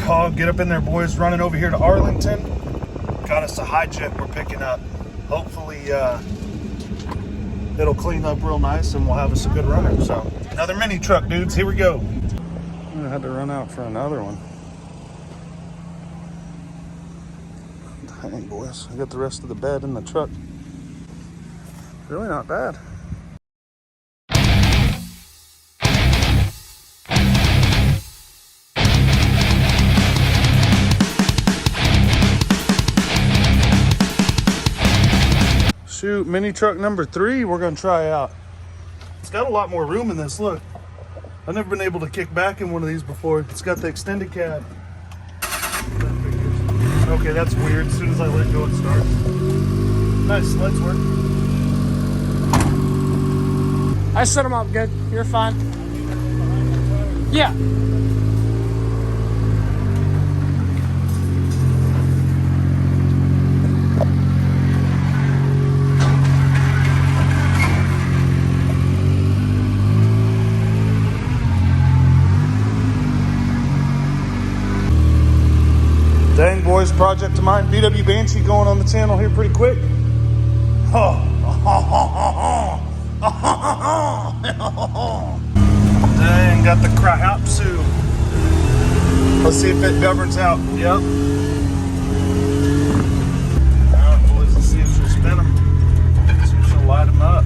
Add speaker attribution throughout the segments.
Speaker 1: Oh, get up in there, boys. Running over here to Arlington. Got us a HiJet we're picking up. Hopefully it'll clean up real nice and we'll have us a good runner. So another mini truck, dudes. Here we go. I had to run out for another one. Dang, boys. I got the rest of the bed in the truck. Really not bad. Shoot, mini truck number 3 we're gonna try out. It's got a lot more room in this, look. I've never been able to kick back in one of these before. It's got the extended cab. Okay, that's weird. As soon as I let go, it starts. Nice, lights work.
Speaker 2: I set them up good. You're fine. Yeah.
Speaker 1: Dang, boys, project of mine. VW Banshee going on the channel here pretty quick. Dang, got the Diahatsu. Let's see if it governs out. Yep. Alright, boys, let's see if she'll spin them. See if she'll light them up.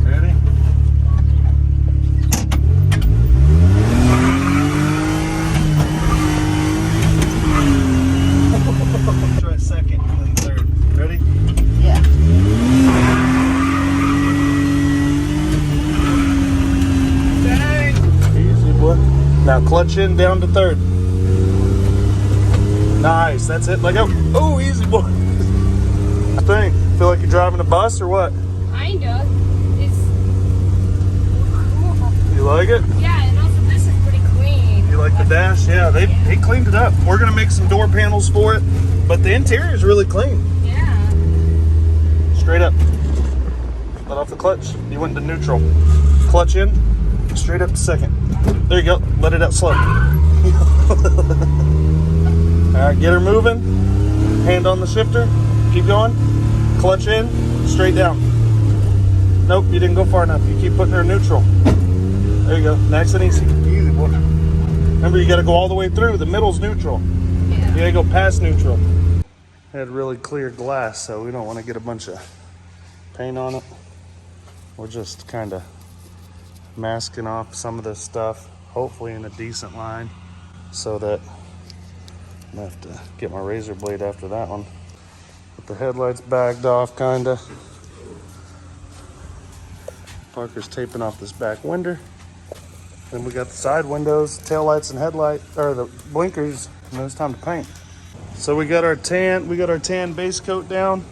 Speaker 1: Ready? Try second and then third. Ready?
Speaker 2: Yeah.
Speaker 1: Dang! Easy, boy. Now clutch in down to third. Nice, that's it. Let go. Oh, easy, boy. I think. Feel like you're driving a bus or what?
Speaker 3: Kinda. It's cool.
Speaker 1: You like it?
Speaker 3: Yeah, and also this is pretty clean.
Speaker 1: You like the dash? Yeah, they cleaned it up. We're gonna make some door panels for it, but the interior is really clean.
Speaker 3: Yeah.
Speaker 1: Straight up. Let off the clutch. You went to neutral. Clutch in. Straight up to second. There you go. Let it out slow. Alright, get her moving. Hand on the shifter. Keep going. Clutch in. Straight down. Nope, you didn't go far enough. You keep putting her in neutral. There you go. Nice and easy. Easy, boy. Remember, you got to go all the way through. The middle's neutral.
Speaker 3: Yeah.
Speaker 1: You got to go past neutral. Had really clear glass, so we don't want to get a bunch of paint on it. We're just kind of masking off some of this stuff, hopefully in a decent line, so that I'm gonna have to get my razor blade after that one. With the headlights bagged off, kinda. Parker's taping off this back window. Then we got the side windows, tail lights and headlight, or the blinkers, and then it's time to paint. So we got our tan base coat down.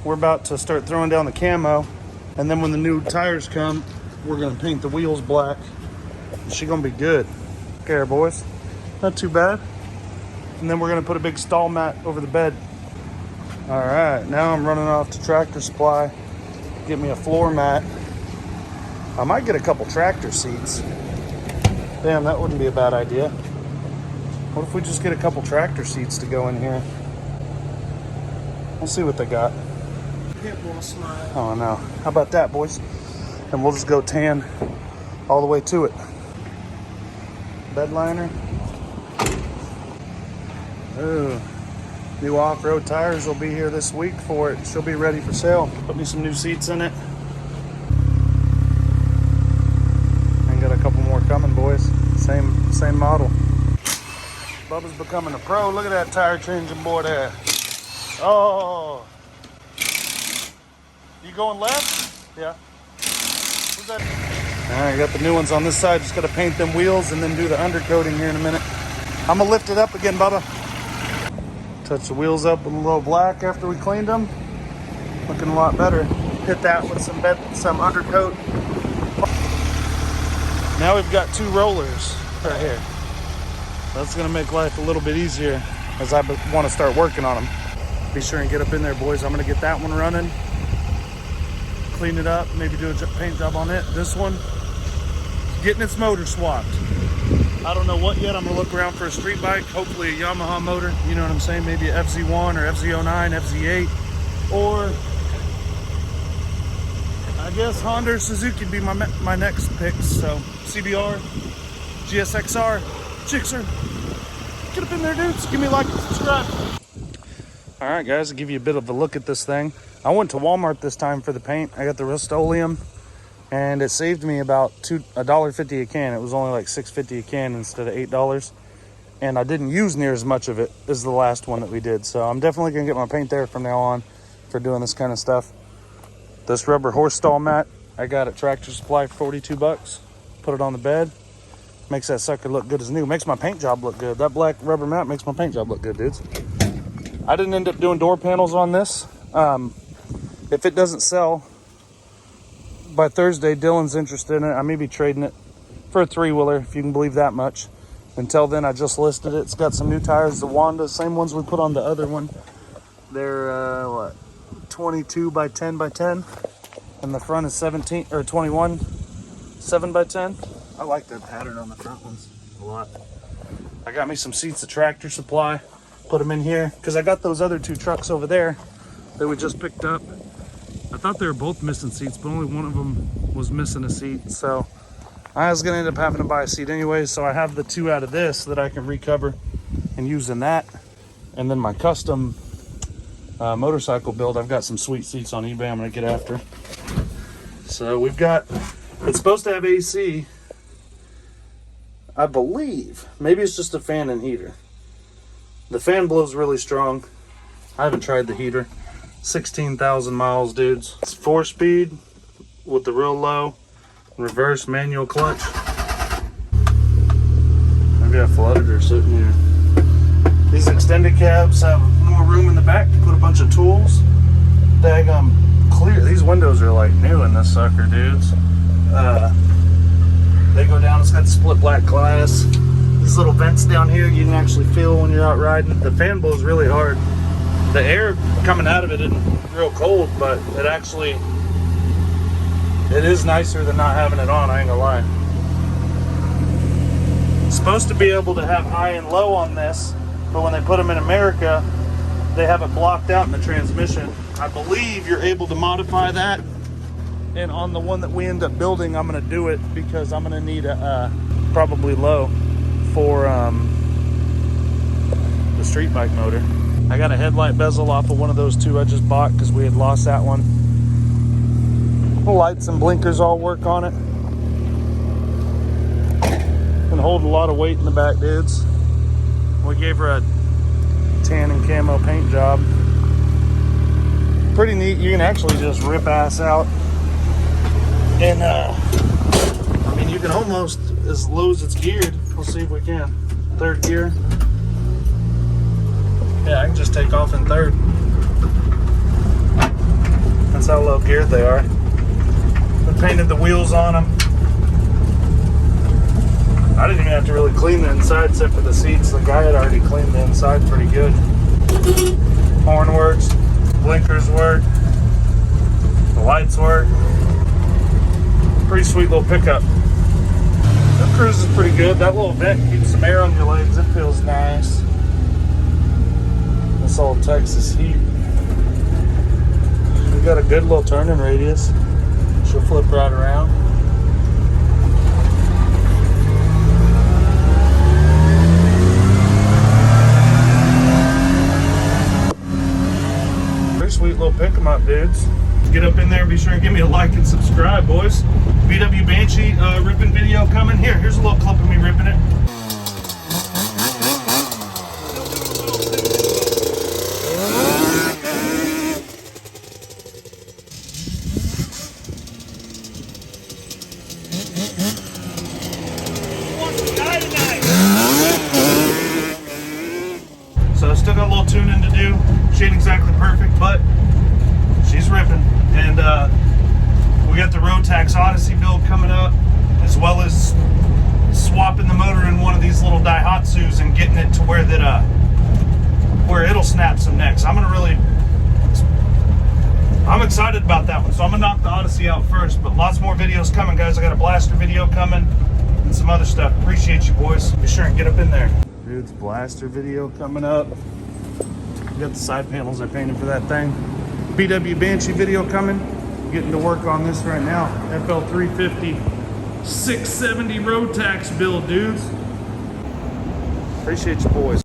Speaker 1: We're about to start throwing down the camo, and then when the new tires come, we're gonna paint the wheels black. She's gonna be good. Okay, boys, not too bad. And then we're gonna put a big stall mat over the bed. All right, now I'm running off to Tractor Supply, get me a floor mat. I might get a couple tractor seats. Damn, that wouldn't be a bad idea. What if we just get a couple tractor seats to go in here? We'll see what they got. Oh no, how about that, boys? And we'll just go tan all the way to it. Bed liner. Ooh, new off-road tires will be here this week for it. She'll be ready for sale. Put me some new seats in it. And got a couple more coming, boys. Same model. Bubba's becoming a pro. Look at that tire changing boy there. Oh. You going left? Yeah. What's that? All right, got the new ones on this side. Just got to paint them wheels and then do the undercoating here in a minute. I'm gonna lift it up again, Bubba. Touch the wheels up with a little black after we cleaned them. Looking a lot better. Hit that with some undercoat. Now we've got 2 rollers right here. That's gonna make life a little bit easier as I want to start working on them. Be sure and get up in there, boys. I'm gonna get that one running. Clean it up, maybe do a paint job on it. This one, getting its motor swapped. I don't know what yet. I'm gonna look around for a street bike, hopefully a Yamaha motor, you know what I'm saying? Maybe a FZ1 or FZ09, FZ8, or I guess Honda or Suzuki would be my next picks. So CBR, GSXR, Gixxer. Get up in there, dudes. Give me a like and subscribe. All right, guys, I'll give you a bit of a look at this thing. I went to Walmart this time for the paint. I got the Rust-Oleum, and it saved me about $1.50 a can. It was only like $6.50 a can instead of $8. And I didn't use near as much of it as the last one that we did. So I'm definitely gonna get my paint there from now on for doing this kind of stuff. This rubber horse stall mat I got at Tractor Supply for 42 bucks. Put it on the bed. Makes that sucker look good as new. Makes my paint job look good. That black rubber mat makes my paint job look good, dudes. I didn't end up doing door panels on this. If it doesn't sell by Thursday, Dylan's interested in it. I may be trading it for a 3-wheeler, if you can believe that much. Until then, I just listed it. It's got some new tires, the Wanda, same ones we put on the other one. They're, 22 by 10 by 10. And the front is 17 or 21, 7 by 10. I like that pattern on the front ones a lot. I got me some seats at Tractor Supply. Put them in here because I got those other 2 trucks over there that we just picked up. I thought they were both missing seats, but only one of them was missing a seat. So I was gonna end up having to buy a seat anyway. So I have the 2 out of this that I can recover and use in that. And then my custom motorcycle build, I've got some sweet seats on eBay I'm gonna get after. So we've got, it's supposed to have AC, I believe. Maybe it's just a fan and heater. The fan blows really strong. I haven't tried the heater. 16,000 miles, dudes. It's 4-speed with the real low reverse manual clutch. Maybe I flooded her sitting here. These extended cabs have more room in the back to put a bunch of tools. Daggum clear. These windows are like new in this sucker, dudes. They go down. It's got split black glass. These little vents down here you can actually feel when you're out riding. The fan blows really hard. The air coming out of it isn't real cold, but it is nicer than not having it on, I ain't gonna lie. It's supposed to be able to have high and low on this, but when they put them in America, they have it blocked out in the transmission. I believe you're able to modify that, and on the one that we end up building, I'm gonna do it because I'm gonna need a probably low for the street bike motor. I got a headlight bezel off of one of those 2 I just bought because we had lost that one. The lights and blinkers all work on it. Can hold a lot of weight in the back, dudes. We gave her a tan and camo paint job. Pretty neat. You can actually just rip ass out. And I mean, you can almost, as low as it's geared, we'll see if we can. 3rd gear. Yeah, I can just take off in 3rd. That's how low geared they are. We painted the wheels on them. I didn't even have to really clean the inside except for the seats. The guy had already cleaned the inside pretty good. Horn works, blinkers work, the lights work. Pretty sweet little pickup. That cruise is pretty good. That little vent keeps some air on your legs. It feels nice. This old Texas heat. We got a good little turning radius. She'll flip right around. Pretty sweet little pick 'em up, dudes. Get up in there and be sure and give me a like and subscribe, boys. VW Banshee ripping video coming. Here's a little clip of me ripping it. So I still got a little tuning to do. She ain't exactly perfect, but she's ripping. And we got the Rotax Odyssey build coming up, as well as swapping the motor in one of these little Diahatsus and getting it to where it'll snap some necks. I'm excited about that one, so I'm gonna knock the Odyssey out first, but lots more videos coming, guys. I got a blaster video coming. and some other stuff. Appreciate you, boys. Be sure and get up in there. Dude's blaster video coming up. We got the side panels I painted for that thing. BW Banshee video coming. Getting to work on this right now. FL350 670 road tax build, dudes. Appreciate you, boys.